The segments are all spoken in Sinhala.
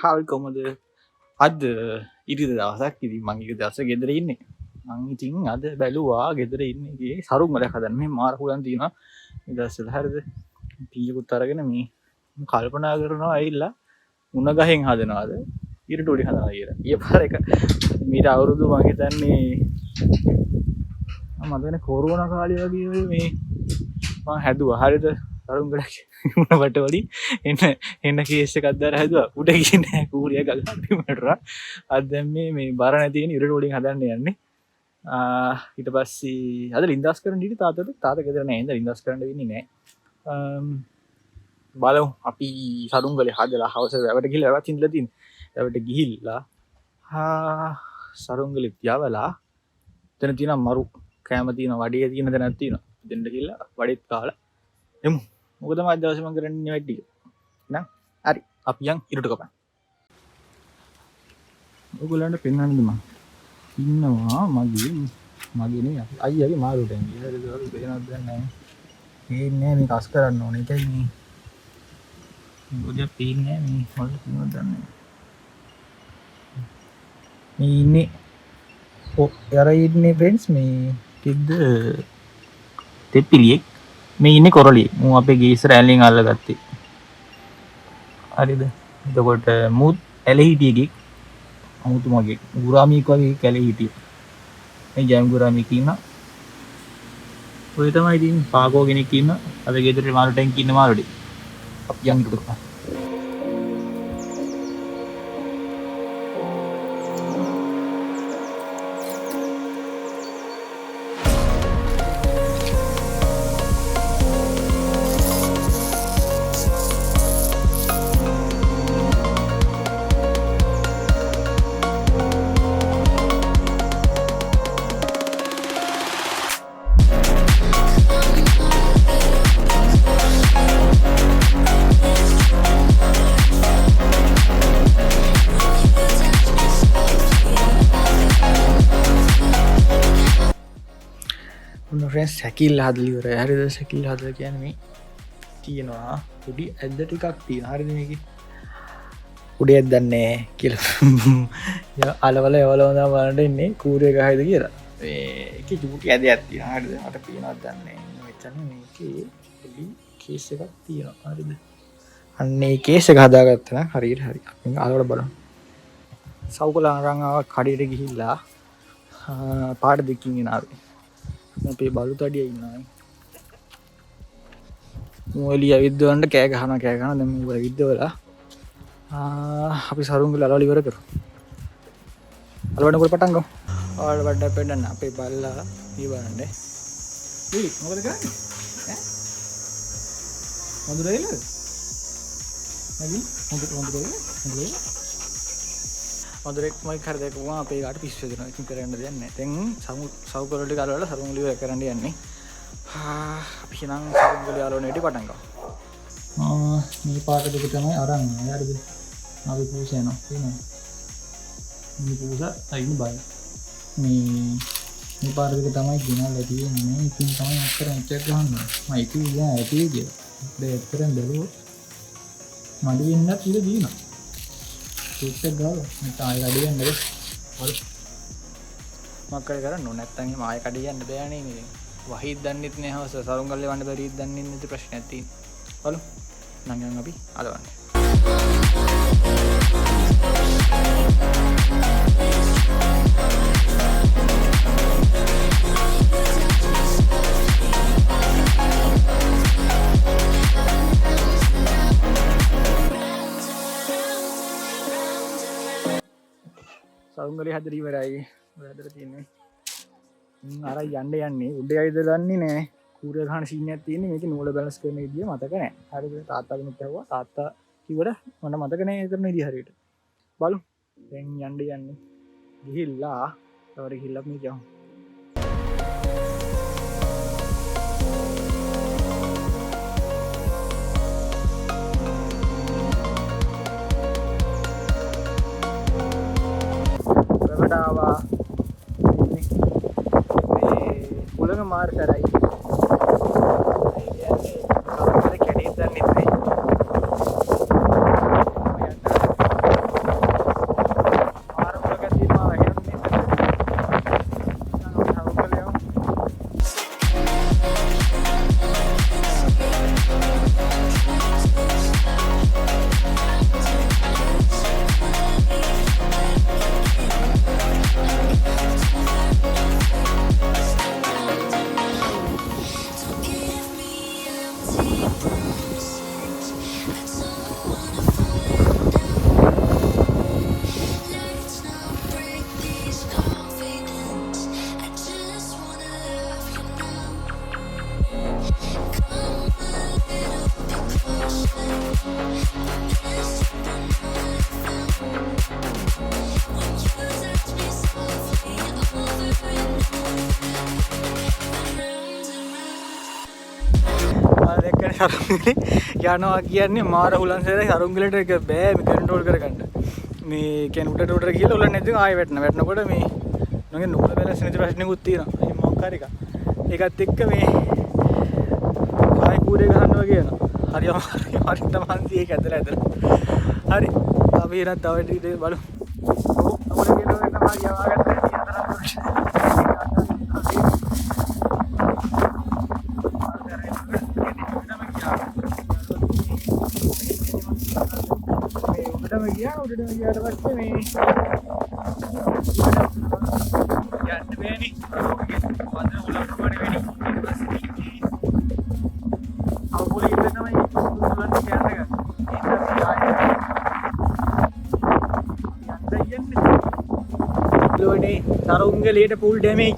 හාල් කොහමද අද ඉරිද දවසක් ඉතින් මං ඊට දවසේ ගෙදර ඉන්නේ මං ඉතින් අද බැලුවා ගෙදර ඉන්නේ ගියේ සරුන් වලක් හදන්න මේ මාර හුලන් තියෙනවා මේ දවස්වල හරිද පීයකුත් අරගෙන මේ කල්පනා කරනවා ඇවිල්ලා මුණ ගහෙන් හදනවාද ඉරට උඩි හදනවා කියලා ඊපාර එක මීට අවුරුදු මං හිතන්නේ මම දැන් කොරෝනා කාලේ වගේ මේ මං හැදුවා හරිද සරුන් ගලක් මුණ බට වලින් එන්න කේස් එකක් දාලා හැදුවා උඩ ගියේ නෑ කූරිය ගලක් බිමටරා අද දැන් මේ බර නැති වෙන ඉරට උඩින් හදන්න යන්නේ ඊට පස්සේ අද ලින්දාස් කරන්න ඉන්නේ තාත්තා ගෙදර නෑ ඉඳලා ලින්දාස් කරන්න වෙන්නේ නෑ බලමු අපි සරුන් ගලේ හදලා හවස වැවට ගිහලා වැවත් ඉඳලා තින් වැවට ගිහිල්ලා සරුන් ගලේ තියවලා එතන තියෙන මරු කැම තියෙන වඩිය තියෙන තැනක් තියෙනවා දෙන්න ගිහලා වඩෙත් කාලා එමු මොකද මම දවසේ මම කරන්නේ වැඩි නේද හරි අපි යන් ඉරට කපන්න ඔයගොල්ලන්ට පෙන්වන්නද මම ඉන්නවා මගේ නේ අයියාගේ මාළුට එන්නේ හරිද ඔයාලා පේනවද නැහැ පේන්නේ මේ කස් කරන්න ඕනේ ඒකයි මේ මොකද පේන්නේ මේ මොකද කියනවද දන්නේ මේ ඉන්නේ යාර ඉන්නේ ෆ්‍රෙන්ඩ්ස් මේ කිද්ද තෙප්පිලියෙක් මේ ඉන්නේ කොරළියෙක් මම අපේ ගේස් රැල්ලෙන් අල්ලගත්තේ හරිද එතකොට මුත් ඇලේ හිටියෙක් අමුතුමගේ ගුරාමීක් වගේ කැලේ හිටියේ මේ ජයම් ගුරාමීක් ඉන්නා ඔය තමයි ඉතින් පාගෝ කෙනෙක් ඉන්න අපේ ගෙදරේ මාළු ටැංක් ඉන්න මාළුඩි අපි යන් ඉතුරු කරා ෆ්‍රෙන්ඩ්ස් සැකිල්ල හදලා ඉවරයි හරිද සැකිල්ල හදලා කියන්නේ මේ තියෙනවා පොඩි ඇද්ද ටිකක් තියෙනවා හරිද මේකේ උඩේ ඇද්දන්නේ කියලා අලවල එවලවඳා බලන්න ඉන්නේ කූරේ ගහයිද කියලා මේකේ චූටි ඇදයක් තියෙනවා හරිද මට පේනවද දන්නේ මෙතන මේකේ පොඩි කේස් එකක් තියෙනවා හරිද අන්න ඒ කේස් එක හදාගත්තා නම් හරියට හරි අපි අලවල බලමු සවුකලං ආව කඩේට ගිහිල්ලා පාට දෙකකින් එනාවේ අපේ බලු තඩිය ඉන්නවා මොලිය විද්දවන්ට කෑ ගහනවා දැන් මේ විද්දවලා අපි සරුන් ගල අලවල ඉවර කරමු අලවන්න කොට පටන් ගමු ඔයාලා වඩ පෙන්නන්න අපේ බල්ලා ඊවරන්නේ ඊ මොකද කරන්නේ ඈ මොඳුරේල නැගි මොඳුරේල මොඳුරෙක් මයි කර දෙකුවා අපේ කාට පිස්සු දෙනවා ඉතින් කරන්න දෙයක් නැහැ දැන් සව් කරලට ගලවලා සරුන් ගල ඉවර කරන්න යන්නේ අපි නම් සරුන් ගල අලවන්න වැඩි පටන් ගමු මේ පාට දෙක තමයි අරන් හරිද අපි පූස යනවා තියෙනවා මේ පූස අයින් බය මේ පාට දෙක තමයි ගෙනල්ලා තියෙන්නේ ඉතින් තමයි අක්කර මෙච්චර ගහන්නේ මම ඉතින් ඇටි කියලා දෙතරෙන් බැලුවොත් මඩ වෙන්නත් ඉඳ දිනවා ඒක ගාව මට ආයෙ කඩේ යන්නද වල මක්කර කරන්න ඕන නැත්තම් එහෙම ආයෙ කඩේ යන්න බෑනේ මේ වහීත් දන්නෙත් නෑ හවස සරුන් ගල්ලේ වන්න බැරිත් දන්නේ නැති ප්‍රශ්නයක් තියෙනවා බලමු නම් යන් අපි අලවන්නේ සරුන් ගලේ හදලා ඉවරයි ඔය හදලා තියෙන්නේ අර යන්නේ උඩ යයිද දන්නේ නෑ කූරේ ගහන සීන් එකක් තියෙන්නේ මේකේ නූල බැලන්ස් කරන විදිය මතක නෑ හරිද තාත්තාගෙනුත් ඇහුවා තාත්තා කිව්වට මට මතක නෑ ඒ කරන විදිය හරියට බලමු දැන් යන්නේ ගිහිල්ලා තවර ගිහිල්ලා මේ යමු ආවා මේ පුලක මාර් කරයි කැඩේ දන්නේ නැහැ සරුංගලේ යනවා කියන්නේ මාර හුලන්සේලා සරුංගලේට එක බෑ මේ කන්ට්‍රෝල් කරගන්න. මේ කියන්නේ උඩට ගිහලා උලන් නැද්ද ආයෙ වැටෙනකොට මේ නෝගේ නුඹ බැලන්ස් නැති ප්‍රශ්නෙකුත් තියෙනවා. මේ මොකක් හරි එකක්. ඒකත් එක්ක මේ ආයෙ කූරේ ගහන්න වගේ යනවා. හරි තමන්සි ඒක ඇදලා. හරි. අපි එනත් තව ටික බලමු. ඔව් අපේ ගෙදර වෙන මාරි යවාගත්තා උඩටම ගියාට පස්සේ මේ යන්න බෑනේ. වදන උලක් වඩ වෙනි. අවුල ඉන්න තමයි උලන් කියන්නේ. ලෝනේ තරුංගලේට පුල් ඩැමේජ්.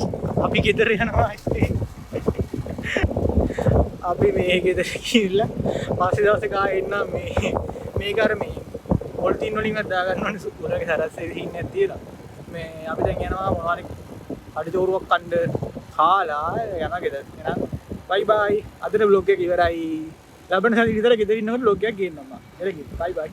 අපි ගෙදර යනවා ඉතින්. අපි මේ ගෙදර ගිහිල්ලා පස්සේ දවසක ආයෙ එන්න මේක අර මේ පොලිතින් වලින් අද දාගන්න ඕනේ සුපුරගේ සරස්සේ ඉන්නේ තියෙනවා. මේ අපි දැන් යනවා මොනවාරි අඩිතෝරුවක් කන්න කාලා යනවා ගෙදර. එහෙනම් බයි බයි. අදට vlog එක ඉවරයි. ලබන සති විතර ගෙදර ඉන්නකොට vlog එකක් ගේන්නම් මම. එරගින් බයි බයි.